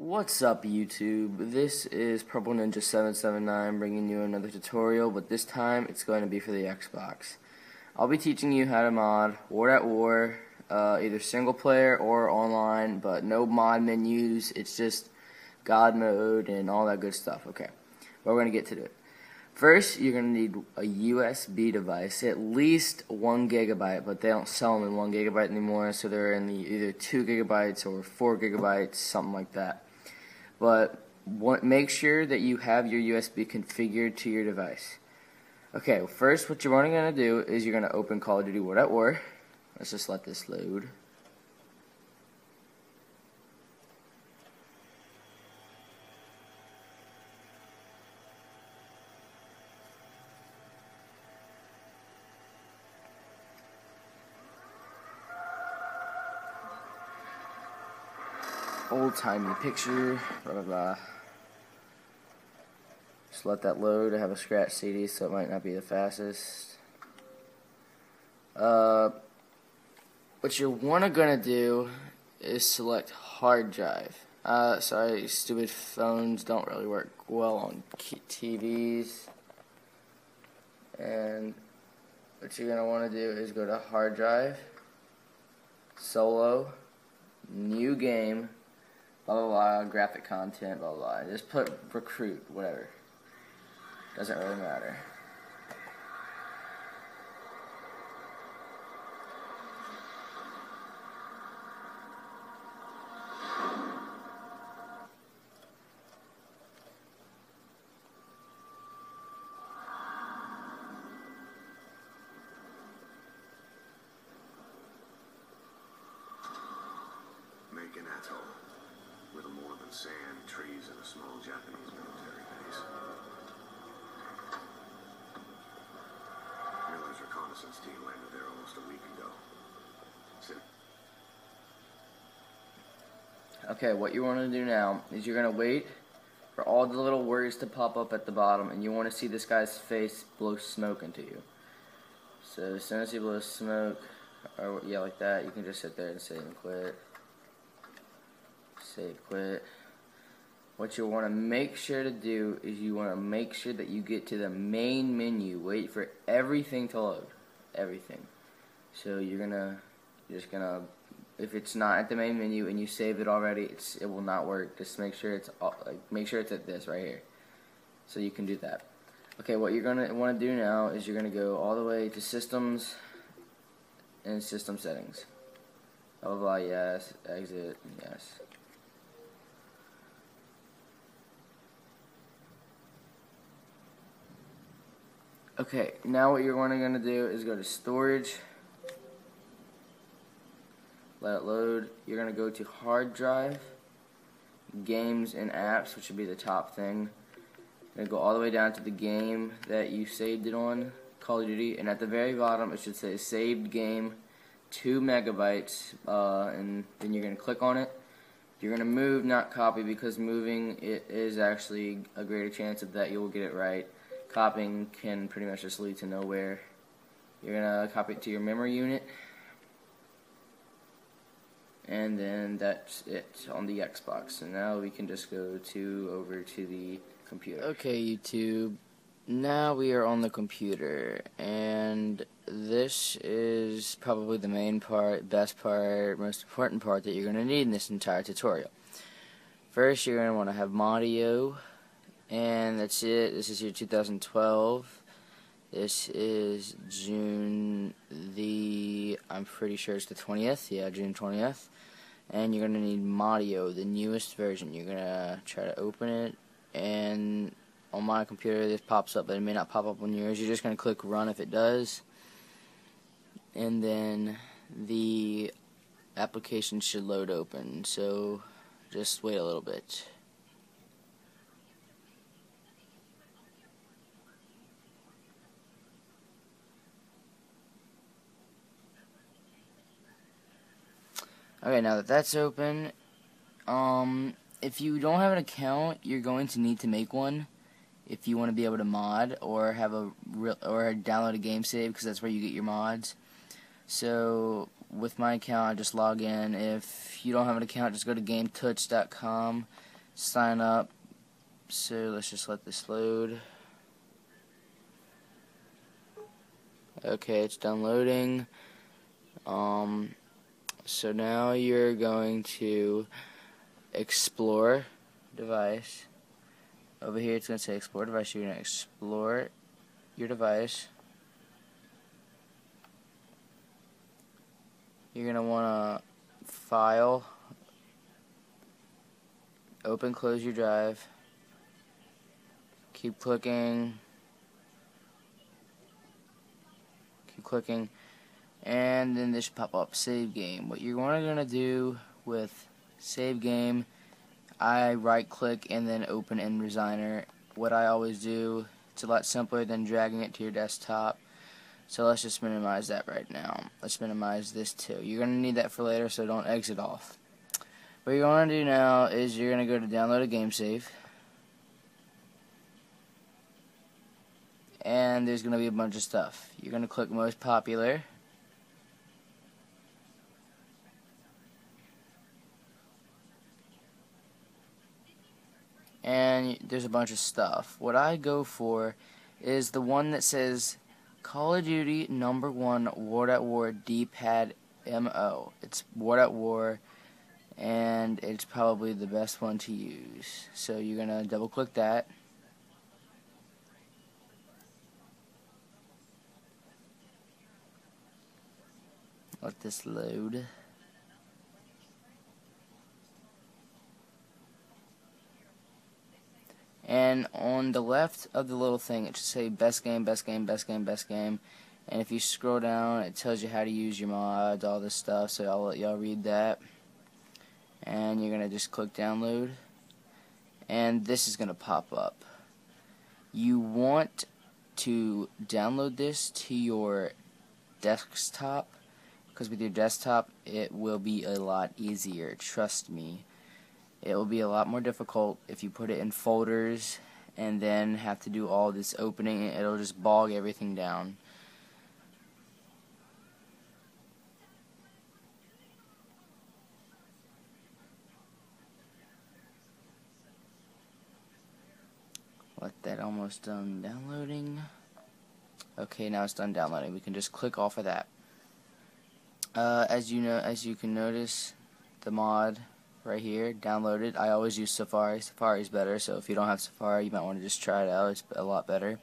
What's up, YouTube? This is Purple Ninja 779 bringing you another tutorial, but this time it's going to be for the Xbox. I'll be teaching you how to mod WaW, either single player or online, but no mod menus. It's just God mode and all that good stuff. Okay, but we're going to get to it. First, you're going to need a USB device, at least 1 gigabyte, but they don't sell them in 1 gigabyte anymore, so they're in either 2 gigabytes or 4 gigabytes, something like that. But make sure that you have your USB configured to your device. Okay, first what you're going to do is you're going to open Call of Duty World at War. Let's just let this load. Old-timey picture, blah blah blah. Just let that load. I have a scratch CD, so it might not be the fastest. What you're gonna do is select hard drive. Sorry, stupid phones don't really work well on TVs. And what you're gonna want to do is go to hard drive, solo, new game, blah blah blah, graphic content, blah blah blah. Just put recruit, whatever. Doesn't really matter. Make an atoll. Little more than sand, trees, and a small Japanese military base. Miller's reconnaissance team landed there almost a week ago. Okay, what you want to do now is you're going to wait for all the little words to pop up at the bottom, and you want to see this guy's face blow smoke into you. So as soon as he blows smoke, or yeah, like that, you can just sit there and save and quit. Save, quit. What you want to make sure to do is you want to make sure that you get to the main menu. Wait for everything to load. Everything. So you're just gonna, if it's not at the main menu and you saved it already, it will not work. Just make sure it's at this right here. So you can do that. Okay, what you're gonna want to do now is you're gonna go all the way to systems and system settings. Blah blah blah. Yes. Exit. Yes. Okay, now what you're going to do is go to storage, let it load. You're going to go to hard drive, games and apps, which should be the top thing. You're going to go all the way down to the game that you saved it on, Call of Duty, and at the very bottom it should say saved game 2 megabytes, and then you're going to click on it. You're going to move, not copy, because moving it is actually a greater chance of that you will get it right. Copying can pretty much just lead to nowhere. You're going to copy it to your memory unit, and then that's it on the Xbox. So now we can just go over to the computer. Okay, YouTube, now we are on the computer, and this is probably the main part, best part, most important part that you're going to need in this entire tutorial. First, you're going to want to have Modio. And that's it. This is your 2012. This is June I'm pretty sure it's the 20th. Yeah, June 20th. And you're going to need Modio, the newest version. You're going to try to open it. And on my computer, this pops up, but it may not pop up on yours. You're just going to click Run if it does. And then the application should load open. So just wait a little bit. Okay, now that that's open, if you don't have an account, you're going to need to make one if you want to be able to mod or download a game save, because that's where you get your mods. So with my account, I just log in. If you don't have an account, just go to gametouch.com sign up. So let's just let this load. Okay, it's downloading. So now you're going to explore device. Over here it's going to say explore device. You're going to explore your device. You're going to want to file, open, close your drive, keep clicking, and then this should pop up, save game. What you're going to do with save game, I right click and then open in Resigner. What I always do, it's a lot simpler than dragging it to your desktop. So let's just minimize that right now. Let's minimize this too. You're going to need that for later, so don't exit off. What you're going to do now is you're going to go to download a game save. And there's going to be a bunch of stuff. You're going to click most popular. And there's a bunch of stuff. What I go for is the one that says Call of Duty #1 World at War D-pad MO. It's World at War, and it's probably the best one to use. So you're going to double click that. Let this load. And on the left of the little thing, it should say best game, best game, best game, best game. And if you scroll down, it tells you how to use your mods, all this stuff. So I'll let y'all read that. And you're going to just click download. And this is going to pop up. You want to download this to your desktop, because with your desktop, it will be a lot easier. Trust me. It will be a lot more difficult if you put it in folders and then have to do all this opening. It'll just bog everything down. Let that almost done downloading. Okay, now it's done downloading. We can just click off of that. As you can notice, the mod right here, downloaded. I always use Safari. Safari's better, so if you don't have Safari, you might want to just try it out. It's a lot better.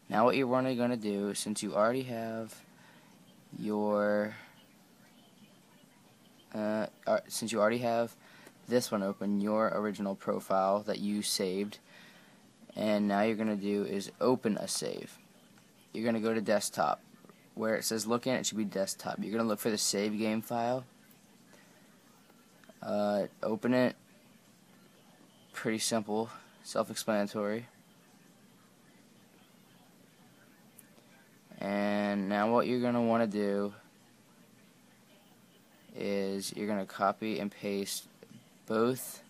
Now what you're going to do, since you already have your this one open, your original profile that you saved, and now you're going to do is open a save. You're going to go to desktop. Where it says look in, it should be desktop. You're going to look for the save game file. Open it. Pretty simple, self-explanatory. And now what you're going to want to do is you're going to copy and paste both.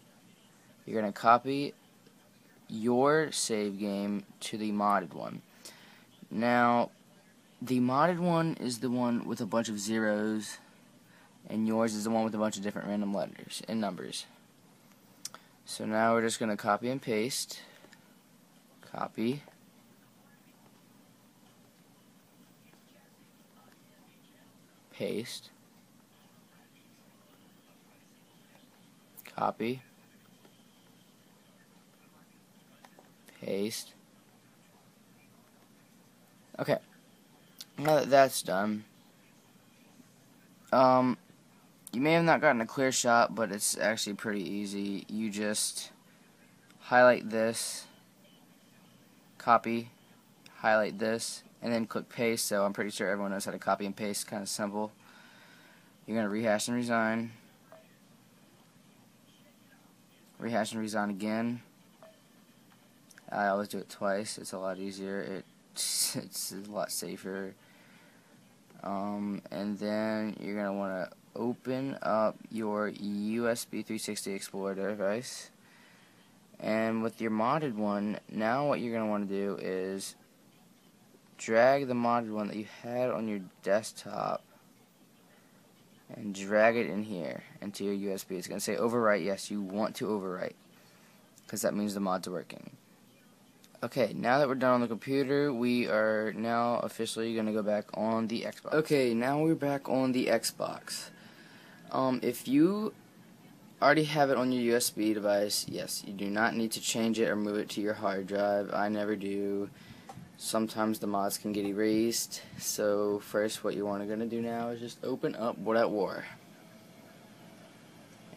You're going to copy your save game to the modded one. Now, the modded one is the one with a bunch of zeros, and yours is the one with a bunch of different random letters and numbers. So now we're just going to copy and paste. Copy. Paste. Copy. Paste. Okay. Now that that's done, you may have not gotten a clear shot, but it's actually pretty easy. You just highlight this, copy, highlight this, and then click paste. So I'm pretty sure everyone knows how to copy and paste. Kind of simple. You're going to rehash and resign. Rehash and resign again. I always do it twice. It's a lot easier. It's a lot safer. And then you're going to want to open up your USB 360 Explorer device. And with your modded one, now what you're going to want to do is drag the modded one that you had on your desktop and drag it in here into your USB. It's going to say overwrite. Yes, you want to overwrite. because that means the mod's working. Okay, now that we're done on the computer, we are now officially going to go back on the Xbox. Okay, now we're back on the Xbox. If you already have it on your USB device, yes, you do not need to change it or move it to your hard drive. I never do. Sometimes the mods can get erased. So first, what you want to do now is just open up WaW.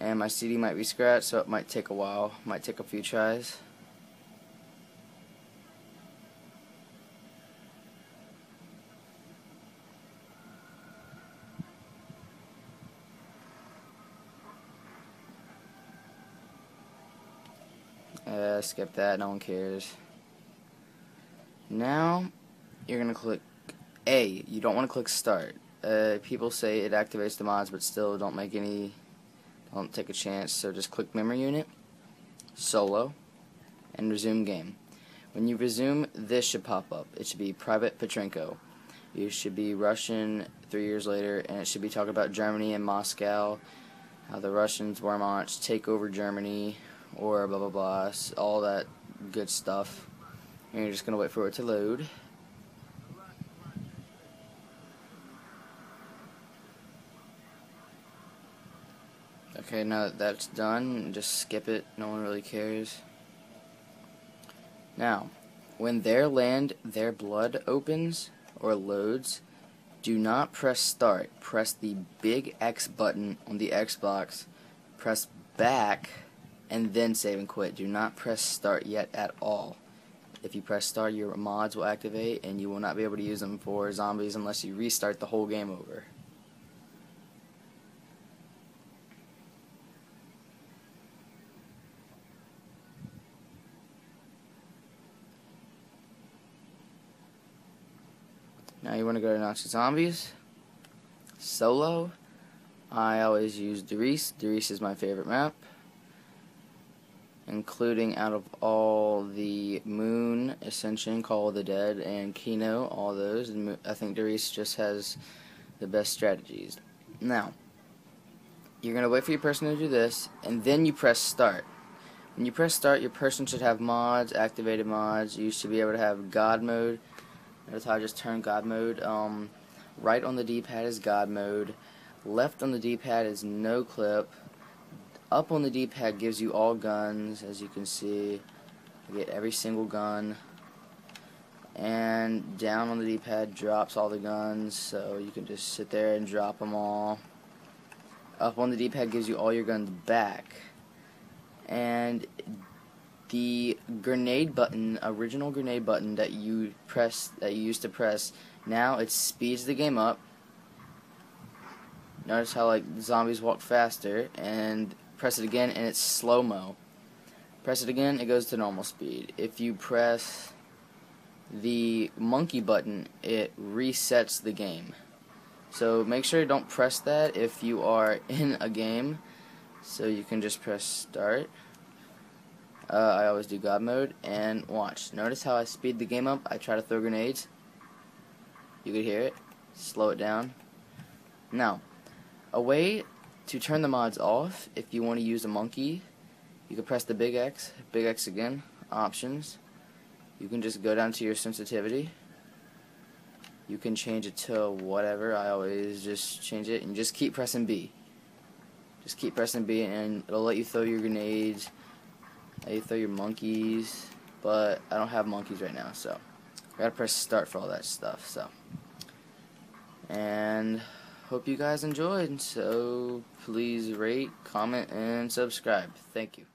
And my CD might be scratched, so it might take a while. Might take a few tries. Skip that, no one cares. Now, you're going to click A. You don't want to click Start. People say it activates the mods, but still don't take a chance, so just click Memory Unit, Solo, and Resume Game. When you resume, this should pop up. It should be Private Petrenko. You should be Russian 3 years later, and it should be talking about Germany and Moscow, how the Russians were marched, take over Germany, or blah blah blah, all that good stuff. And you're just going to wait for it to load. Okay, now that that's done, just skip it, no one really cares. Now, when their blood opens or loads, do not press start. Press the big X button on the Xbox, press back, and then save and quit. Do not press start yet at all. If you press start, your mods will activate, and you will not be able to use them for zombies unless you restart the whole game over. Now you want to go to Nazi Zombies, Solo. I always use Derice. Derice is my favorite map, including out of all the Moon, Ascension, Call of the Dead, and Kino, all those. I think Derice just has the best strategies. Now, you're going to wait for your person to do this, and then you press start. When you press start, your person should have mods, activated mods. You should be able to have God mode. Notice how I just turned God mode. Right on the D-pad is God mode. Left on the D-pad is no clip. Up on the D-pad gives you all guns, as you can see. You get every single gun. And down on the D-pad drops all the guns, so you can just sit there and drop them all. Up on the D-pad gives you all your guns back. And the grenade button, original grenade button that you used to press, now it speeds the game up. Notice how like zombies walk faster, and press it again and it's slow-mo. Press it again, it goes to normal speed. If you press the monkey button, it resets the game. So make sure you don't press that if you are in a game, so you can just press start. I always do God mode, and watch. Notice how I speed the game up. I try to throw grenades. You could hear it. Slow it down. Now, a way to turn the mods off, if you want to use a monkey, you can press the big X again, options. You can just go down to your sensitivity. You can change it to whatever. I always just change it, and just keep pressing B. Just keep pressing B, and it'll let you throw your grenades. You throw your monkeys, but I don't have monkeys right now, so I gotta press start for all that stuff. So, and hope you guys enjoyed. So please rate, comment, and subscribe. Thank you.